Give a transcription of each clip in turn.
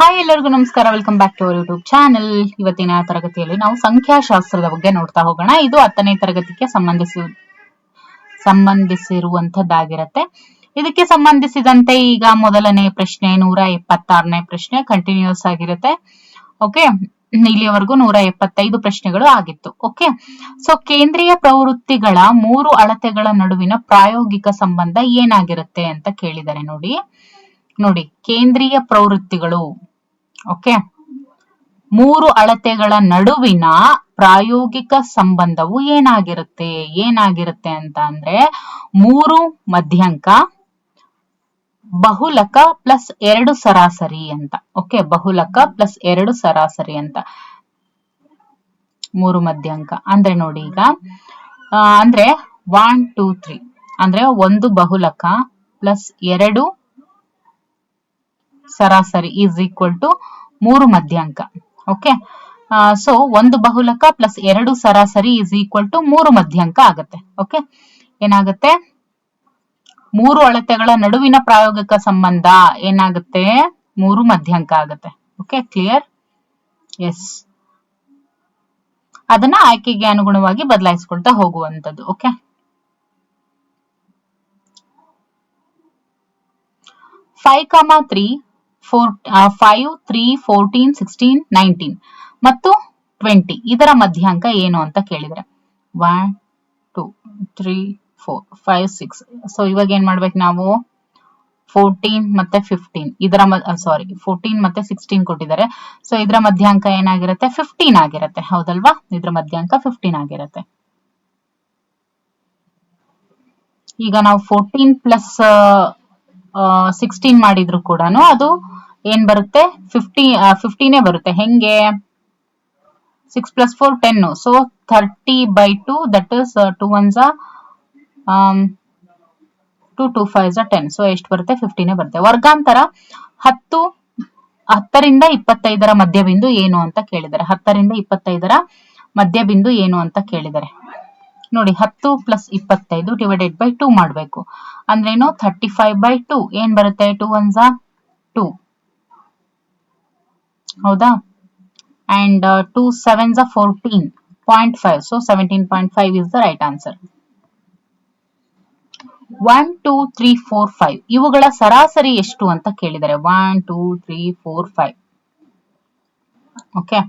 Hi ಎಲ್ಲರಿಗೂ ನಮಸ್ಕಾರ. Welcome back to our YouTube channel. ಇವತ್ತಿನ ತರಗತಿಯಲ್ಲಿ ನಾವು ಸಂಖ್ಯಾಶಾಸ್ತ್ರದ ಬಗ್ಗೆ ನೋಡ್ತಾ ಹೋಗೋಣ. ಇದು 10ನೇ ತರಗತಿಗೆ ಸಂಬಂಧಿಸಿರುವಂತದ್ದಾಗಿರುತ್ತೆ. ಇದಕ್ಕೆ ಸಂಬಂಧಿಸಿದಂತೆ ಈಗ ಮೊದಲನೇ ಪ್ರಶ್ನೆ 176ನೇ ಪ್ರಶ್ನೆ ಕಂಟಿನ್ಯೂಸ್ ಆಗಿರುತ್ತೆ. ಓಕೆ, ಇಲ್ಲಿಯವರೆಗೂ 175 ಪ್ರಶ್ನೆಗಳು ಆಗಿತ್ತು. ಓಕೆ, ಸೊ ಕೇಂದ್ರೀಯ ಪ್ರವೃತ್ತಿಗಳ 3 ಅಳತೆಗಳ ನಡುವಿನ ಪ್ರಾಯೋಗಿಕ ಸಂಬಂಧ ಏನಾಗಿರುತ್ತೆ ಅಂತ ಕೇಳಿದ್ದಾರೆ. ನೋಡಿ ಕೇಂದ್ರೀಯ ಪ್ರವೃತ್ತಿಗಳು, ಓಕೆ, 3 ಅಳತೆಗಳ ನಡುವಿನ ಪ್ರಾಯೋಗಿಕ ಸಂಬಂಧವು ಏನಾಗಿರುತ್ತೆ ಅಂತ ಅಂದ್ರೆ 3 ಮಧ್ಯಂಕ ಬಹುಲಕ ಪ್ಲಸ್ 2 ಸರಾಸರಿ ಅಂತ. ಓಕೆ, ಬಹುಲಕ ಪ್ಲಸ್ 2 ಸರಾಸರಿ ಅಂತ 3 ಮಧ್ಯಂಕ ಅಂದ್ರೆ ನೋಡಿ ಈಗ ಅಂದ್ರೆ 1 2 3 ಅಂದ್ರೆ 1 ಬಹುಲಕ ಪ್ಲಸ್ 2 ಸರಾಸರಿ ಈಸ್ ಈಕ್ವಲ್ ಟು 3 ಮಧ್ಯಂಕ. ಓಕೆ, ಸೊ 1 ಬಹುಲಕ ಪ್ಲಸ್ 2 ಸರಾಸರಿ ಈಸ್ ಈಕ್ವಲ್ ಟು 3 ಮಧ್ಯಂಕ ಆಗುತ್ತೆ. ಓಕೆ, ಏನಾಗುತ್ತೆ? 3 ಅಳತೆಗಳ ನಡುವಿನ ಪ್ರಾಯೋಗಿಕ ಸಂಬಂಧ ಏನಾಗುತ್ತೆ? 3 ಮಧ್ಯಂಕ ಆಗುತ್ತೆ. Okay, clear? ಎಸ್, ಅದನ್ನ ಆಯ್ಕೆಗೆ ಅನುಗುಣವಾಗಿ ಬದಲಾಯಿಸಿಕೊಳ್ತಾ ಹೋಗುವಂತದ್ದು. ಓಕೆ, 5, 3, 14, 16, 19 ಮತ್ತು 20 ಇದರ ಮಧ್ಯಂಕ ಏನು ಅಂತ ಕೇಳಿದ್ರೆ 1 2 3 4 5 6. ಸೊ ಇವಾಗ ಏನ್ ಮಾಡ್ಬೇಕು ನಾವು? 14 ಮತ್ತೆ 15 ಇದರ 14 ಮತ್ತೆ 16 ಕೊಟ್ಟಿದ್ದಾರೆ. ಸೊ ಇದರ ಮಧ್ಯಂಕ ಏನಾಗಿರುತ್ತೆ? 15 ಆಗಿರುತ್ತೆ. ಹೌದಲ್ವಾ? ಇದರ ಮಧ್ಯಂಕ 15 ಆಗಿರುತ್ತೆ. ಈಗ ನಾವು 14 ಪ್ಲಸ್ 16 ಮಾಡಿದ್ರು ಕೂಡ ಅದು ಏನ್ ಬರುತ್ತೆ? 15 ಬರುತ್ತೆ. ಹೆಂಗೆ? 6 + 4 10. So 30/2 that is 2 1s 2 2 5s 10. So ಎಷ್ಟು ಬರುತ್ತೆ? 15 ಬರುತ್ತೆ. ವರ್ಗಾಂತರ 10ರಿಂದ 25ರ ಮಧ್ಯಬಿಂದು ಏನು ಅಂತ ಕೇಳಿದ್ದಾರೆ. 10ರಿಂದ 25ರ ಮಧ್ಯಬಿಂದು ಏನು ಅಂತ ಕೇಳಿದ್ದಾರೆ. ನೋಡಿ 10 + 25 ಡಿವೈಡೆಡ್ ಬೈ 2 ಮಾಡಬೇಕು. ಅಂದ್ರೇನು? 35/2 ಏನ್ ಬರುತ್ತೆ? 2 1s 2. ಹೌದಾ? And 2 7s 14.5. So 17.5 is the right answer. 1 2 3 4 5 ಇವುಗಳ ಸರಾಸರಿ ಎಷ್ಟು ಅಂತ ಕೇಳಿದ್ದಾರೆ. 1 2 3 4 5. ಓಕೆ,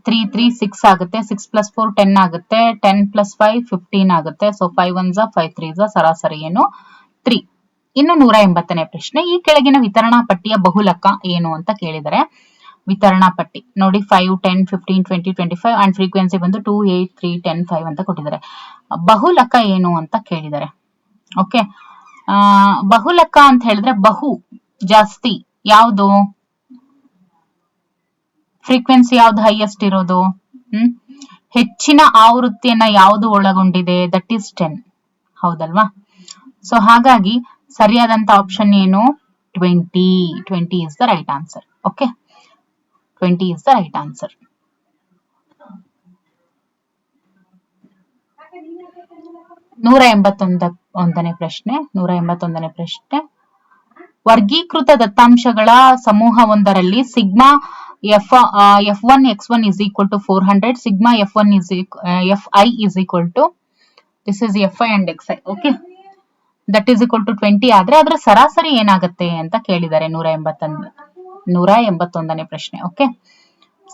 3 3 6 ಆಗುತ್ತೆ. 6 + 4 10 ಆಗುತ್ತೆ. 10 + 5 15 ಆಗುತ್ತೆ. ಸೊ 5 1s 5 3s ಸರಾಸರಿ ಏನು? 3. ಇನ್ನು 180ನೇ ಪ್ರಶ್ನೆ. ಈ ಕೆಳಗಿನ ವಿತರಣಾ ಪಟ್ಟಿಯ ಬಹುಲಕ ಏನು ಅಂತ ಕೇಳಿದರೆ ವಿತರಣಾ ಪಟ್ಟಿ ನೋಡಿ 5 10 15 20 25 ಅಂಡ್ ಫ್ರೀಕ್ವೆನ್ಸಿ ಬಂದು 2 8 3 10 5 ಅಂತ ಕೊಟ್ಟಿದ್ದಾರೆ. ಬಹುಲಕ ಏನು ಅಂತ ಕೇಳಿದ್ದಾರೆ. ಓಕೆ, ಬಹುಲಕ ಅಂತ ಹೇಳಿದ್ರೆ ಬಹು ಜಾಸ್ತಿ ಯಾವುದು? ಫ್ರೀಕ್ವೆನ್ಸಿ ಯಾವ್ದು ಹೈಯೆಸ್ಟ್ ಇರೋದು? ಹೆಚ್ಚಿನ ಆವೃತ್ತಿಯನ್ನ ಯಾವುದು ಒಳಗೊಂಡಿದೆ? That is 10. ಹೌದಲ್ವಾ? ಸೊ ಹಾಗಾಗಿ ಸರಿಯಾದಂತ ಆಪ್ಷನ್ ಏನು? 20 is the right answer. Okay, 20 is the right answer. ನೂರ 181ನೇ ಪ್ರಶ್ನೆ. ವರ್ಗೀಕೃತ ದತ್ತಾಂಶಗಳ ಸಮೂಹವೊಂದರಲ್ಲಿ sigma f1 x1 is equal to 400, sigma f1 is fi is equal to this is fi and xi. Okay, that is equal to 20 ಆದ್ರೆ ಅದರ ಸರಾಸರಿ ಏನಾಗುತ್ತೆ ಅಂತ ಕೇಳಿದ್ದಾರೆ. 181ನೇ ಪ್ರಶ್ನೆ. ಓಕೆ,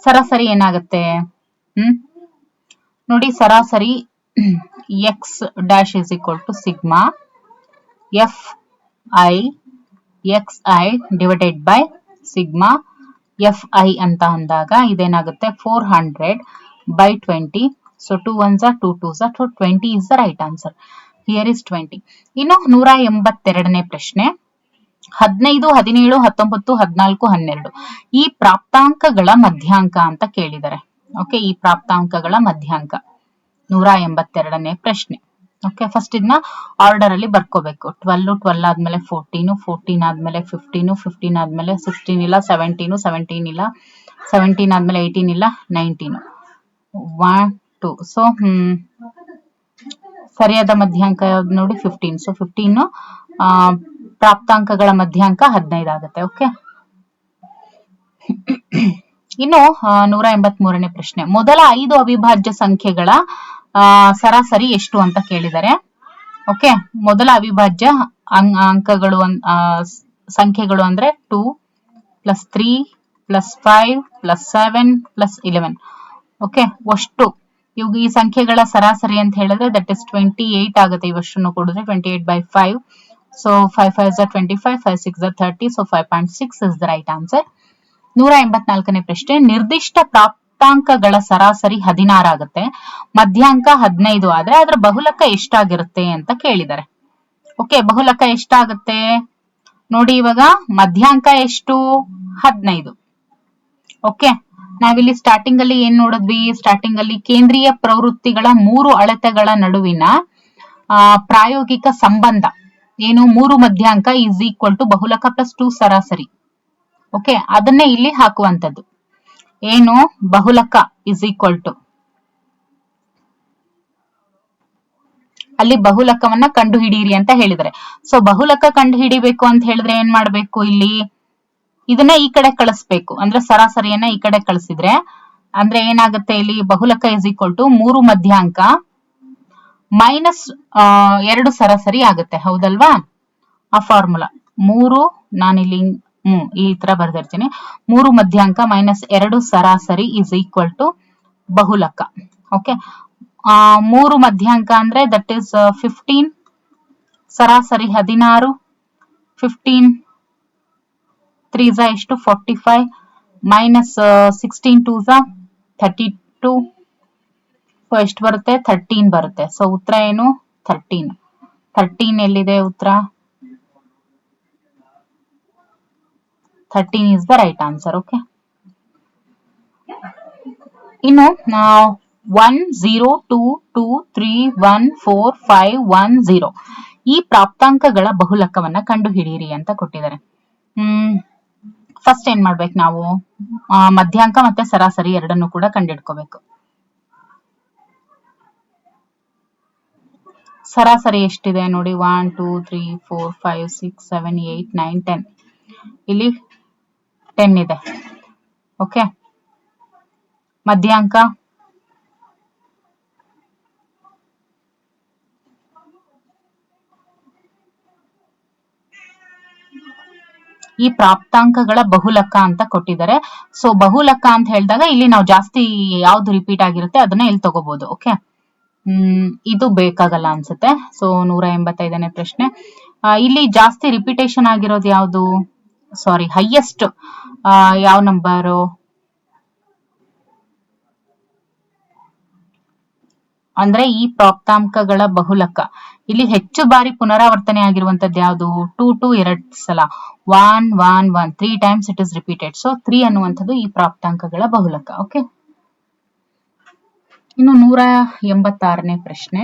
ಸರಾಸರಿ ಏನಾಗುತ್ತೆ? ನೋಡಿ ಸರಾಸರಿ x dash is equal to sigma fi xi divided by sigma fi ಅಂತ ಅಂದಾಗ ಇದೇನಾಗುತ್ತೆ? 400/20. So 2 1s 2 2s 20 is the right answer. Here is 20. ಇನ್ನು 182ನೇ ಪ್ರಶ್ನೆ. 15 17 19 14 12 ಈ ಪ್ರಾಪ್ತಾಂಕಗಳ ಮಧ್ಯಾಂಕ ಅಂತ ಕೇಳಿದ್ದಾರೆ. ಓಕೆ, ಈ ಪ್ರಾಪ್ತಾಂಕಗಳ ಮಧ್ಯಾಂಕ 182ನೇ ಪ್ರಶ್ನೆ. ಓಕೆ, ಫಸ್ಟ್ ಇದನ್ನ ಆರ್ಡರ್ ಅಲ್ಲಿ ಬರ್ಕೋಬೇಕು. 12 ಆದ್ಮೇಲೆ 14 ಆದ್ಮೇಲೆ 15 ಆದ್ಮೇಲೆ 16 ಇಲ್ಲ, 17 ಇಲ್ಲ, 17 ಆದ್ಮೇಲೆ 18 ಇಲ್ಲ, 19 1 2. ಸೊ ಸರಿಯಾದ ಮಧ್ಯಾಂಕ ಯಾವ್ದು ನೋಡಿ? 15. ಸೊ 15 ಪ್ರಾಪ್ತಾಂಕಗಳ ಮಧ್ಯಾಂಕ 15 ಆಗುತ್ತೆ. ಓಕೆ, ಇನ್ನು 183ನೇ ಪ್ರಶ್ನೆ. ಮೊದಲ 5 ಅವಿಭಾಜ್ಯ ಸಂಖ್ಯೆಗಳ ಸರಾಸರಿ ಎಷ್ಟು ಅಂತ ಕೇಳಿದರೆ. ಓಕೆ, ಮೊದಲ ಅವಿಭಾಜ್ಯ ಅಂಕಗಳು ಸಂಖ್ಯೆಗಳು ಅಂದ್ರೆ 2 + 3 + 5 + 7 + 11. ಓಕೆ, ಅಷ್ಟು ಇವಾಗ ಈ ಸಂಖ್ಯೆಗಳ ಸರಾಸರಿ ಅಂತ ಹೇಳಿದ್ರೆ ದಟ್ ಇಸ್ 28 ಆಗುತ್ತೆ. ಇವಷ್ಟನ್ನು ಕೊಡಿದ್ರೆ 28/5. So 5 5 is 25, 5 6 is 30, so 5.6 is the right answer. 184ನೇ ಪ್ರಶ್ನೆ. ನಿರ್ದಿಷ್ಟ ಪ್ರಾಪ್ತಾಂಕಗಳ ಸರಾಸರಿ 16 ಆಗುತ್ತೆ, ಮಧ್ಯಾಂಕ 15 ಆದ್ರೆ ಅದರ ಬಹುಲಕ ಎಷ್ಟಾಗಿರುತ್ತೆ ಅಂತ ಕೇಳಿದ್ದಾರೆ. ಓಕೆ, ಬಹುಲಕ ಎಷ್ಟಾಗುತ್ತೆ ನೋಡಿ. ಇವಾಗ ಮಧ್ಯಾಂಕ ಎಷ್ಟು? 15. ಓಕೆ, ನಾವಿಲ್ಲಿ ಸ್ಟಾರ್ಟಿಂಗ್ ಅಲ್ಲಿ ಏನ್ ನೋಡಿದ್ವಿ? ಸ್ಟಾರ್ಟಿಂಗ್ ಅಲ್ಲಿ ಕೇಂದ್ರೀಯ ಪ್ರವೃತ್ತಿಗಳ 3 ಅಳತೆಗಳ ನಡುವಿನ ಪ್ರಾಯೋಗಿಕ ಸಂಬಂಧ ಏನು? 3 ಮಧ್ಯಾಂಕ = ಬಹುಲಕ + 2 ಸರಾಸರಿ. ಓಕೆ, ಅದನ್ನೇ ಇಲ್ಲಿ ಹಾಕುವಂತದ್ದು. ಏನು? ಬಹುಲಕ = ಅಲ್ಲಿ ಬಹುಲಕವನ್ನ ಕಂಡು ಹಿಡಿಯಿರಿ ಅಂತ ಹೇಳಿದರೆ. ಸೊ ಬಹುಲಕ ಕಂಡು ಹಿಡಿಬೇಕು ಅಂತ ಹೇಳಿದ್ರೆ ಏನ್ ಮಾಡ್ಬೇಕು? ಇಲ್ಲಿ ಇದನ್ನ ಈ ಕಡೆ ಕಳಿಸ್ಬೇಕು. ಅಂದ್ರೆ ಸರಾಸರಿಯನ್ನ ಈ ಕಡೆ ಕಳಿಸಿದ್ರೆ ಅಂದ್ರೆ ಏನಾಗುತ್ತೆ? ಇಲ್ಲಿ ಬಹುಲಕ = 3 ಮಧ್ಯಾಂಕ -2 ಸರಾಸರಿ ಆಗುತ್ತೆ. ಹೌದಲ್ವಾ? ಆ ಫಾರ್ಮುಲಾ 3 ನಾನಿಲ್ಲಿ ಈ ತರ ಬರ್ದಿರ್ತೀನಿ. 3 ಮಧ್ಯಾಂಕ -2 ಸರಾಸರಿ = ಬಹುಲಕ. ಓಕೆ, 3 ಮಧ್ಯಾಂಕ ಅಂದ್ರೆ ದಟ್ ಇಸ್ 15, ಸರಾಸರಿ 16, 15 3 ಎಷ್ಟು? 45 -16 2 32. ಸೊ ಎಷ್ಟು ಬರುತ್ತೆ? 13 ಬರುತ್ತೆ. ಸೊ ಉತ್ತರ ಏನು? 13 ಎಲ್ಲಿದೆ ಉತ್ತರ? 13 is the right answer. Okay, ಇನ್ನು 1 0 2 2 3 1 4 5 1 0 ಈ ಪ್ರಾಪ್ತಾಂಕಗಳ ಬಹುಲಕವನ್ನ ಕಂಡು ಹಿಡಿಯಿರಿ ಅಂತ ಕೊಟ್ಟಿದ್ದಾರೆ. ಫಸ್ಟ್ ಏನ್ ಮಾಡ್ಬೇಕು ನಾವು? ಮಧ್ಯಾಂಕ ಮತ್ತೆ ಸರಾಸರಿ ಎರಡನ್ನು ಕೂಡ ಕಂಡಿಡ್ಕೋಬೇಕು. ಸರಾಸರಿ ಎಷ್ಟಿದೆ ನೋಡಿ? 1 2 3 4 5 6 7 8 9 10. ಇಲ್ಲಿ 10 ಇದೆ. ಓಕೆ, ಮಧ್ಯಾಂಕ ಈ ಪ್ರಾಪ್ತಾಂಕಗಳ ಬಹುಲಕ ಅಂತ ಕೊಟ್ಟಿದ್ದಾರೆ. ಸೊ ಬಹುಲಕ ಅಂತ ಹೇಳಿದಾಗ ಇಲ್ಲಿ ನಾವು ಜಾಸ್ತಿ ಯಾವ್ದು ರಿಪೀಟ್ ಆಗಿರುತ್ತೆ ಅದನ್ನ ಇಲ್ಲಿ ತಗೋಬಹುದು. ಓಕೆ, ಇದು ಬೇಕಾಗಲ್ಲ ಅನ್ಸುತ್ತೆ. ಸೊ 185ನೇ ಪ್ರಶ್ನೆ. ಇಲ್ಲಿ ಜಾಸ್ತಿ ರಿಪಿಟೇಷನ್ ಆಗಿರೋದು ಯಾವುದು? ಸಾರಿ, ಹೈಯೆಸ್ಟ್ ಯಾವ ನಂಬರು? ಅಂದ್ರೆ ಈ ಪ್ರಾಪ್ತಾಂಕಗಳ ಬಹುಲಕ ಇಲ್ಲಿ ಹೆಚ್ಚು ಬಾರಿ ಪುನರಾವರ್ತನೆ ಆಗಿರುವಂತದ್ದು ಯಾವುದು? 2 2 2 ಸಲ 1 1 1 3 times it is repeated. So 3 ಅನ್ನುವಂಥದ್ದು ಈ ಪ್ರಾಪ್ತಾಂಕಗಳ ಬಹುಲಕ. ಓಕೆ, ಇನ್ನು 186ನೇ ಪ್ರಶ್ನೆ.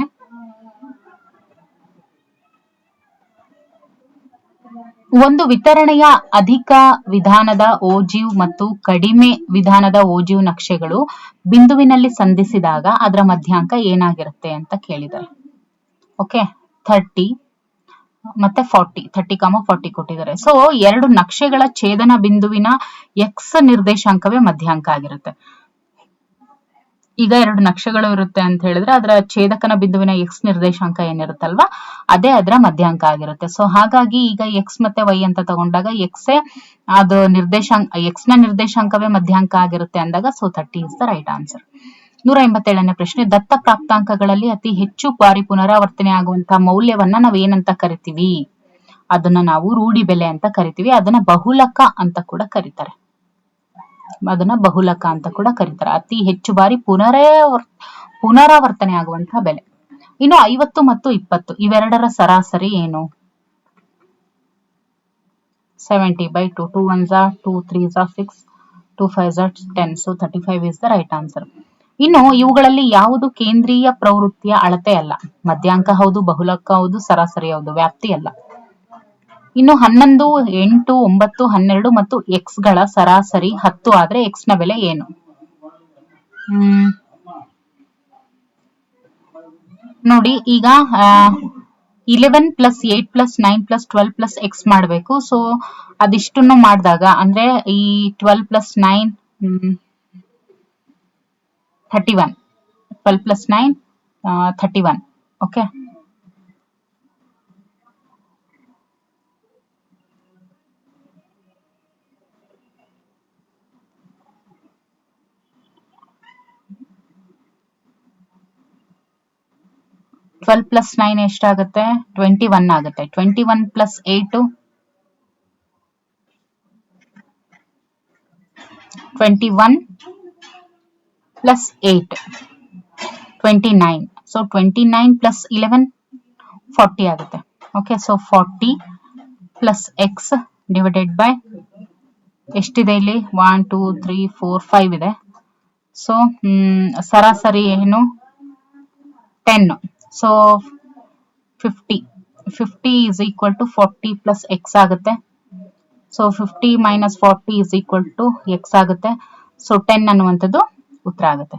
ಒಂದು ವಿತರಣೆಯ ಅಧಿಕ ವಿಧಾನದ ಓಜಿವ್ ಮತ್ತು ಕಡಿಮೆ ವಿಧಾನದ ಓಜಿವ್ ನಕ್ಷೆಗಳು ಬಿಂದುವಿನಲ್ಲಿ ಸಂಧಿಸಿದಾಗ ಅದರ ಮಧ್ಯಾಂಕ ಏನಾಗಿರುತ್ತೆ ಅಂತ ಕೇಳಿದ್ದಾರೆ. ಓಕೆ, 30 ಮತ್ತೆ 40, 30, 40 ಕೊಟ್ಟಿದ್ದಾರೆ. ಸೊ ಎರಡು ನಕ್ಷೆಗಳ ಛೇದನ ಬಿಂದುವಿನ ಎಕ್ಸ್ ನಿರ್ದೇಶಾಂಕವೇ ಮಧ್ಯಾಂಕ ಆಗಿರುತ್ತೆ. ಈಗ ಎರಡು ನಕ್ಷೆಗಳು ಇರುತ್ತೆ ಅಂತ ಹೇಳಿದ್ರೆ ಅದರ ಛೇದಕನ ಬಿಂದುವಿನ ಎಕ್ಸ್ ನಿರ್ದೇಶಾಂಕ ಏನಿರುತ್ತಲ್ವಾ ಅದೇ ಅದರ ಮಧ್ಯಾಂಕ ಆಗಿರುತ್ತೆ. ಸೊ ಹಾಗಾಗಿ ಈಗ ಎಕ್ಸ್ ಮತ್ತೆ ವೈ ಅಂತ ತಗೊಂಡಾಗ ಎಕ್ಸ್ ಅದು ಎಕ್ಸ್ ನ ನಿರ್ದೇಶಾಂಕವೇ ಮಧ್ಯಾಂಕ ಆಗಿರುತ್ತೆ ಅಂದಾಗ so 30 is the right answer. 187ನೇ ಪ್ರಶ್ನೆ. ದತ್ತ ಪ್ರಾಪ್ತಾಂಕಗಳಲ್ಲಿ ಅತಿ ಹೆಚ್ಚು ಬಾರಿ ಪುನರಾವರ್ತನೆ ಆಗುವಂತಹ ಮೌಲ್ಯವನ್ನ ನಾವ್ ಏನಂತ ಕರಿತೀವಿ? ಅದನ್ನ ನಾವು ರೂಢಿ ಬೆಲೆ ಅಂತ ಕರಿತೀವಿ. ಅದನ್ನ ಬಹುಲಕ ಅಂತ ಕೂಡ ಕರೀತಾರೆ. ಅತಿ ಹೆಚ್ಚು ಬಾರಿ ಪುನರಾವರ್ತನೆ ಆಗುವಂತಹ ಬೆಲೆ. ಇನ್ನು 50 ಮತ್ತು 20 ಇವೆರಡರ ಸರಾಸರಿ ಏನು? 70/2. 2 1s are 2 3s are 6 2 5s are 10. So 35 is the right answer. ಇನ್ನು ಇವುಗಳಲ್ಲಿ ಯಾವುದು ಕೇಂದ್ರೀಯ ಪ್ರವೃತ್ತಿಯ ಅಳತೆ ಅಲ್ಲ? ಮಧ್ಯಾಂಕ ಹೌದು, ಬಹುಲಕ ಹೌದು, ಸರಾಸರಿ ಹೌದು, ವ್ಯಾಪ್ತಿ ಅಲ್ಲ. ಇನ್ನು 11 8 9 12 ಮತ್ತು ಎಕ್ಸ್ ಗಳ ಸರಾಸರಿ 10 ಆದ್ರೆ ಎಕ್ಸ್ ನ ಬೆಲೆ ಏನು? ನೋಡಿ ಈಗ 11 plus 8 plus 9 plus 12 plus X ಮಾಡಬೇಕು. ಸೊ ಅದಿಷ್ಟನ್ನು ಮಾಡಿದಾಗ ಅಂದ್ರೆ ಈ 12 plus 9 31, 12 plus 9 31. Okay, twelve plus 9 ಎಷ್ಟಾಗುತ್ತೆ? 21 ಆಗುತ್ತೆ. 21 ಪ್ಲಸ್ 8 21 ಪ್ಲಸ್ 8 29. ಸೊ 29 ಪ್ಲಸ್ 11 40 ಆಗುತ್ತೆ. Okay, so 40 plus X divided by ಎಷ್ಟಿದೆ ಇಲ್ಲಿ? 1 2 3 4 5 ಇದೆ. ಸೊ ಸರಾಸರಿ ಏನು? 10. So 50 is equal to 40 plus x ಆಗುತ್ತೆ. So 50 minus 40 is equal to x ಆಗುತ್ತೆ. ಸೊ 10 ಅನ್ನುವಂಥದ್ದು ಉತ್ತರ ಆಗುತ್ತೆ.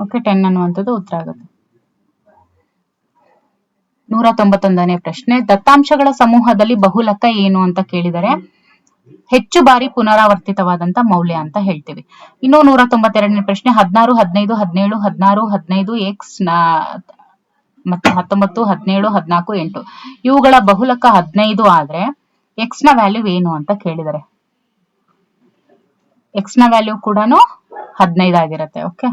ಓಕೆ, 10 ಅನ್ನುವಂಥದ್ದು ಉತ್ತರ ಆಗುತ್ತೆ. 191ನೇ ಪ್ರಶ್ನೆ, ದತ್ತಾಂಶಗಳ ಸಮೂಹದಲ್ಲಿ ಬಹುಲಕ ಏನು ಅಂತ ಕೇಳಿದರೆ ಹೆಚ್ಚು ಬಾರಿ ಪುನರಾವರ್ತಿತವಾದಂತ ಮೌಲ್ಯ ಅಂತ ಹೇಳ್ತೀವಿ. ಇನ್ನು 192ನೇ ಪ್ರಶ್ನೆ, 16 15 17 16 15 ಎಕ್ಸ್ ಮತ್ತೆ 19 17 14 8 ಇವುಗಳ ಬಹುಲಕ 15 ಆದ್ರೆ ಎಕ್ಸ್ ನ ವ್ಯಾಲ್ಯೂ ಏನು ಅಂತ ಕೇಳಿದರೆ ಎಕ್ಸ್ ನ ವ್ಯಾಲ್ಯೂ ಕೂಡ 15 ಆಗಿರುತ್ತೆ. ಓಕೆ,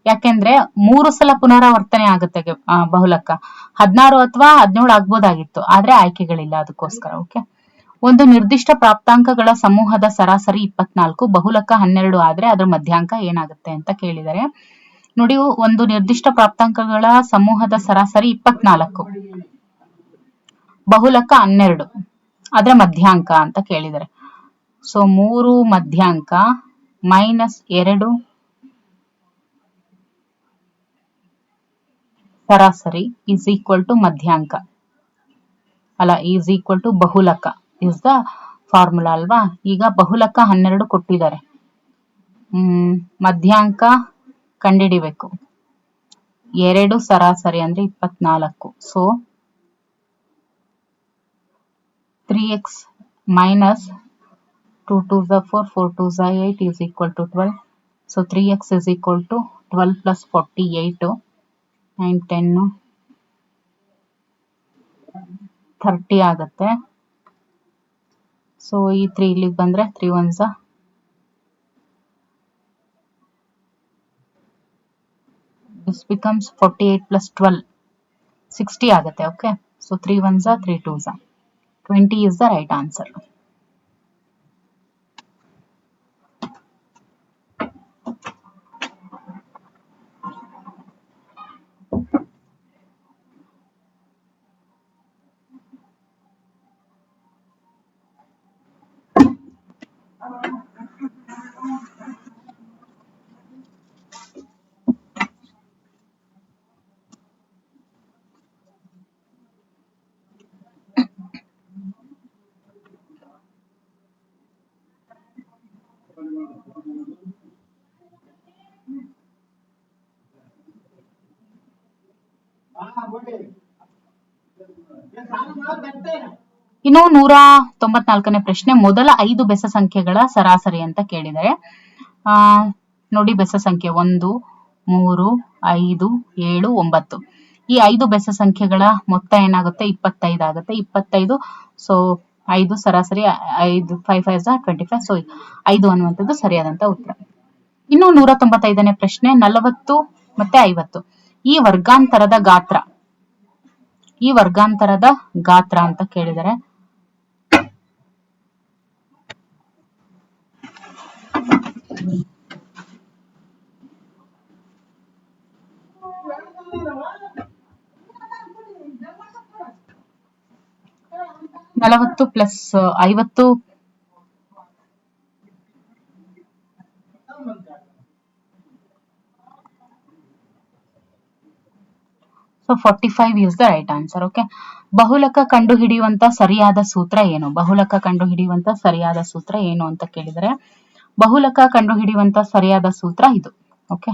ಯಾಕೆಂದ್ರೆ 3 ಸಲ ಪುನರಾವರ್ತನೆ ಆಗುತ್ತೆ ಬಹುಲಕ. 16 ಅಥವಾ 17 ಆಗ್ಬೋದಾಗಿತ್ತು, ಆದ್ರೆ ಆಯ್ಕೆಗಳಿಲ್ಲ, ಅದಕ್ಕೋಸ್ಕರ. ಓಕೆ, ಒಂದು ನಿರ್ದಿಷ್ಟ ಪ್ರಾಪ್ತಾಂಕಗಳ ಸಮೂಹದ ಸರಾಸರಿ 24, ಬಹುಲಕ 12 ಆದ್ರೆ ಅದರ ಮಧ್ಯಾಂಕ ಏನಾಗುತ್ತೆ ಅಂತ ಕೇಳಿದರೆ ನೋಡಿ, ಒಂದು ನಿರ್ದಿಷ್ಟ ಪ್ರಾಪ್ತಾಂಕಗಳ ಸಮೂಹದ ಸರಾಸರಿ 24, ಬಹುಲಕ 12, ಅದರ ಮಧ್ಯಾಂಕ ಅಂತ ಕೇಳಿದರೆ ಸೊ 3 ಮಧ್ಯಾಂಕ ಮೈನಸ್ 2 ಸರಾಸರಿ ಈಸ್ ಈಕ್ವಲ್ ಟು ಮಧ್ಯಾಂಕ ಅಲ್ಲ, ಈಸ್ ಈಕ್ವಲ್ ಟು ಬಹುಲಕ ಇಸ್ ದ ಫಾರ್ಮುಲಾ ಅಲ್ವಾ. ಈಗ ಬಹುಲಕ 12 ಕೊಟ್ಟಿದ್ದಾರೆ, ಮಧ್ಯಾಂಕ ಕಂಡಿಡಿಬೇಕು. 2 ಸರಾಸರಿ ಅಂದ್ರೆ 24. So 3x minus 2 2s are 4 4 2s are 8 is equal to 12. So 3x is equal to 12 plus 48 and 10 30 ಆಗುತ್ತೆ. ಸೊ ಈ 3 ಇಲ್ಲಿಗೆ ಬಂದ್ರೆ 3 1s this becomes 48 plus 12 60 ಆಗುತ್ತೆ. Okay, so 3 1s 3 2s 20 is the right answer. ಇನ್ನು 194ನೇ ಪ್ರಶ್ನೆ, ಮೊದಲ 5 ಬೆಸ ಸಂಖ್ಯೆಗಳ ಸರಾಸರಿ ಅಂತ ಕೇಳಿದರೆ ನೋಡಿ, ಬೆಸ ಸಂಖ್ಯೆ 1 3 5 7 9 ಈ 5 ಬೆಸ ಸಂಖ್ಯೆಗಳ ಮೊತ್ತ ಏನಾಗುತ್ತೆ? 25 ಆಗುತ್ತೆ. 25 ಸೊ 5 ಸರಾಸರಿ 5 5 5 25. ಸೊ 5 ಅನ್ನುವಂಥದ್ದು ಸರಿಯಾದಂತ ಉತ್ತರ. ಇನ್ನು 195ನೇ ಪ್ರಶ್ನೆ, 40 ಮತ್ತೆ 50 ಈ ವರ್ಗಾಂತರದ ಗಾತ್ರ ಅಂತ ಕೇಳಿದರೆ ನಲವತ್ತು plus 50 so 45 is the right answer. Okay, ಬಹುಲಕ ಕಂಡುಹಿಡಿಯುವಂತ ಸರಿಯಾದ ಸೂತ್ರ ಏನು? ಅಂತ ಕೇಳಿದರೆ ಬಹುಲಕ ಕಂಡುಹಿಡಿಯುವಂತ ಸರಿಯಾದ ಸೂತ್ರ ಇದು. ಓಕೆ,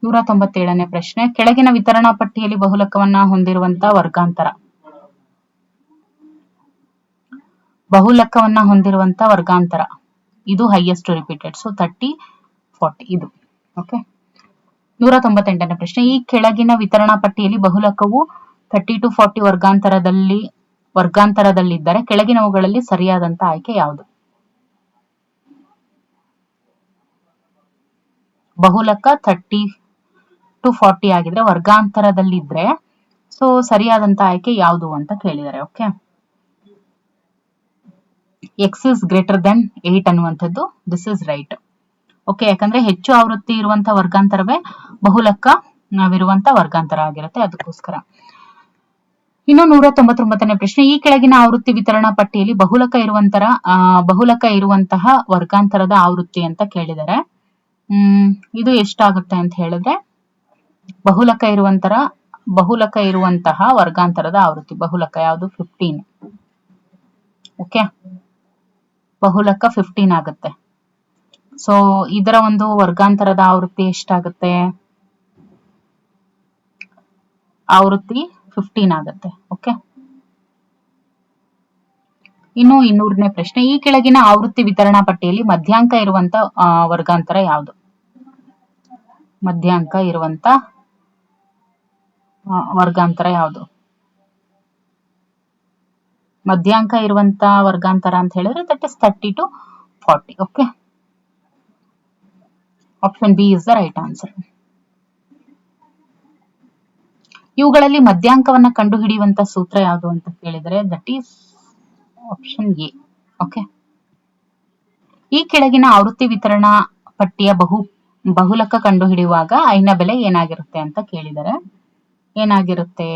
197ನೇ ಪ್ರಶ್ನೆ. ಕೆಳಗಿನ ವಿತರಣಾ ಪಟ್ಟಿಯಲ್ಲಿ ಬಹುಲಕವನ್ನ ಹೊಂದಿರುವಂತ ವರ್ಗಾಂತರ. ಬಹುಲಕವನ್ನ ಹೊಂದಿರುವಂತ ವರ್ಗಾಂತರ ಇದು ಹೈಯೆಸ್ಟ್ ರಿಪೀಟೆಡ್. ಸೊ 30, 40 ಇದು. ಓಕೆ, 198ನೇ ಪ್ರಶ್ನೆ. ಈ ಕೆಳಗಿನ ವಿತರಣಾ ಪಟ್ಟಿಯಲ್ಲಿ ಬಹುಲಕವು 30 to 40 ವರ್ಗಾಂತರದಲ್ಲಿದ್ದರೆ ಕೆಳಗಿನವುಗಳಲ್ಲಿ ಸರಿಯಾದಂತ ಆಯ್ಕೆ ಯಾವುದು? ಬಹುಲಕ 30 to 40 ಆಗಿದ್ರೆ ವರ್ಗಾಂತರದಲ್ಲಿದ್ರೆ ಸೊ ಸರಿಯಾದಂತ ಆಯ್ಕೆ ಯಾವುದು ಅಂತ ಕೇಳಿದ್ದಾರೆ. Okay, x is greater than 8 ಅನ್ನುವಂಥದ್ದು ದಿಸ್ ಇಸ್ ರೈಟ್. ಓಕೆ, ಯಾಕಂದ್ರೆ ಹೆಚ್ಚು ಆವೃತ್ತಿ ಇರುವಂತ ವರ್ಗಾಂತರವೇ ಬಹುಲಕವಿರುವಂತ ವರ್ಗಾಂತರ ಆಗಿರುತ್ತೆ, ಅದಕ್ಕೋಸ್ಕರ. ಇನ್ನು 199ನೇ ಪ್ರಶ್ನೆ. ಈ ಕೆಳಗಿನ ಆವೃತ್ತಿ ವಿತರಣಾ ಪಟ್ಟಿಯಲ್ಲಿ ಬಹುಲಕ ಇರುವಂತಹ ವರ್ಗಾಂತರದ ಆವೃತ್ತಿ ಅಂತ ಕೇಳಿದರೆ ಇದು ಎಷ್ಟಾಗುತ್ತೆ ಅಂತ ಹೇಳಿದ್ರೆ ಬಹುಲಕ ಇರುವಂತಹ ವರ್ಗಾಂತರದ ಆವೃತ್ತಿ ಬಹುಲಕ ಯಾವುದು? 15. ಓಕೆ, ಬಹುಲಕ 15 ಆಗುತ್ತೆ. ಸೊ ಇದರ ಒಂದು ವರ್ಗಾಂತರದ ಆವೃತ್ತಿ ಎಷ್ಟಾಗುತ್ತೆ? ಆವೃತ್ತಿ 15 ಆಗುತ್ತೆ. ಓಕೆ, ಇನ್ನು 200ನೇ ಪ್ರಶ್ನೆ. ಈ ಕೆಳಗಿನ ಆವೃತ್ತಿ ವಿತರಣಾ ಪಟ್ಟಿಯಲ್ಲಿ ಮಧ್ಯಾಂಕ ಇರುವಂತ ವರ್ಗಾಂತರ ಯಾವುದು? ಮಧ್ಯಾಂಕ ಇರುವಂತ ವರ್ಗಾಂತರ ಯಾವುದು? ಮಧ್ಯಾಂಕ ಇರುವಂತ ವರ್ಗಾಂತರ ಅಂತ ಹೇಳಿದ್ರೆ that is 30 to 40. Okay, option B is the right answer. ಇವುಗಳಲ್ಲಿ ಮಧ್ಯಾಂಕವನ್ನ ಕಂಡುಹಿಡಿಯುವಂತ ಸೂತ್ರ ಯಾವುದು ಅಂತ ಕೇಳಿದರೆ that is option A. Okay, ಈ ಕೆಳಗಿನ ಆವೃತ್ತಿ ವಿತರಣಾ ಪಟ್ಟಿಯ ಬಹುಲಕ ಕಂಡುಹಿಡಿಯುವಾಗ ಐನ ಬೆಲೆ ಏನಾಗಿರುತ್ತೆ ಅಂತ ಕೇಳಿದರೆ ಏನಾಗಿರುತ್ತೆ?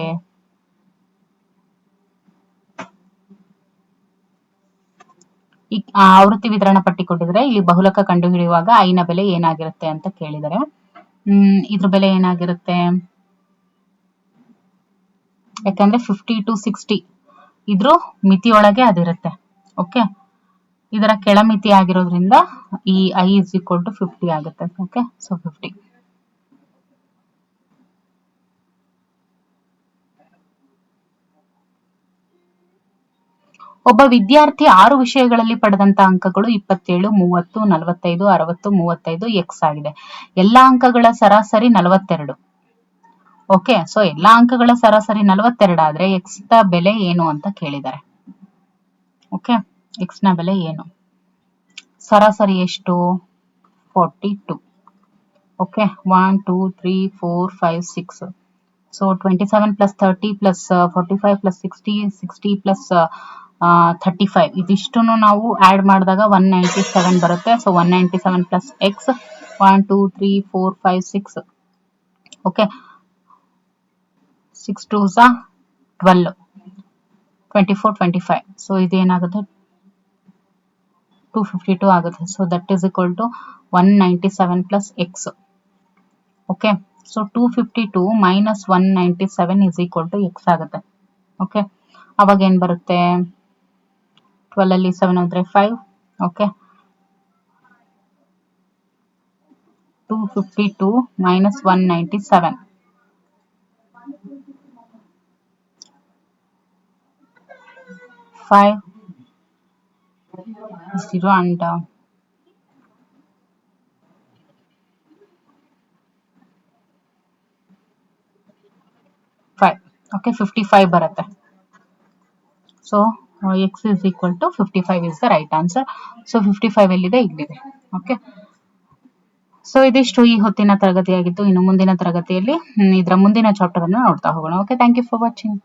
ಈ ಆವೃತ್ತಿ ವಿತರಣಾ ಪಟ್ಟಿ ಕೊಟ್ಟಿದ್ರೆ ಇಲ್ಲಿ ಬಹುಲಕ ಕಂಡುಹಿಡಿಯುವಾಗ ಐನ ಬೆಲೆ ಏನಾಗಿರುತ್ತೆ ಅಂತ ಕೇಳಿದರೆ ಇದ್ರ ಬೆಲೆ ಏನಾಗಿರುತ್ತೆ? ಯಾಕಂದ್ರೆ 50 to 60 ಇದ್ರ ಮಿತಿಯೊಳಗೆ ಅದಿರುತ್ತೆ. ಓಕೆ, ಇದರ ಕೆಳಮಿತಿ ಆಗಿರೋದ್ರಿಂದ ಈ ಐ ಇಸ್ ಈಕ್ವಲ್ ಟು 50 ಆಗುತ್ತೆ. Okay, so 50. ಒಬ್ಬ ವಿದ್ಯಾರ್ಥಿ 6 ವಿಷಯಗಳಲ್ಲಿ ಪಡೆದಂತ ಅಂಕಗಳು 27, 30, 45, 60, 35 ಎಕ್ಸ್ ಆಗಿದೆ. ಎಲ್ಲಾ ಅಂಕಗಳ ಸರಾಸರಿ 42. ಓಕೆ, ಸೊ ಎಲ್ಲಾ ಅಂಕಗಳ ಸರಾಸರಿ 42 ಆದ್ರೆ ಎಕ್ಸ್ ನ ಬೆಲೆ ಏನು ಅಂತ ಕೇಳಿದ್ದಾರೆ. ಓಕೆ, ಎಕ್ಸ್ ನ ಬೆಲೆ ಏನು? ಸರಾಸರಿ ಎಷ್ಟು? 42. Okay, 1 2 3 4 5 6. So 27 plus 30 plus 45 plus 60 60 plus 35 ಇದಿಷ್ಟನ್ನು ನಾವು ಆಡ್ ಮಾಡಿದಾಗ 197 ಬರುತ್ತೆ. So 197 plus x 1 2 3 4 5 6. Okay, 6 2s 12 24 25. So ಇದೇನಾಗುತ್ತೆ? 252 ಆಗುತ್ತೆ. So that is equal to 197 plus x. Okay, so 252 minus 197 is equal to x ಆಗುತ್ತೆ. ಓಕೆ, ಅವಾಗ ಏನ್ ಬರುತ್ತೆ? 12 ಅಲ್ಲಿ 7 ಹೋದ್ರೆ 5. Okay, 252 minus 197 5 0 and 5. ಓಕೆ, 55 ಬರುತ್ತೆ. So x is equal to 55 is the right answer. So 55 ಎಲ್ಲಿದೆ? ಇಲ್ಲಿದೆ. ಓಕೆ, ಸೊ ಇದಿಷ್ಟು ಈ ಹೊತ್ತಿನ ತರಗತಿಯಾಗಿತ್ತು. ಇನ್ನು ಮುಂದಿನ ತರಗತಿಯಲ್ಲಿ ಇದರ ಮುಂದಿನ ಚಾಪ್ಟರ್ ಅನ್ನು ನೋಡ್ತಾ ಹೋಗೋಣ. Okay, thank you for watching.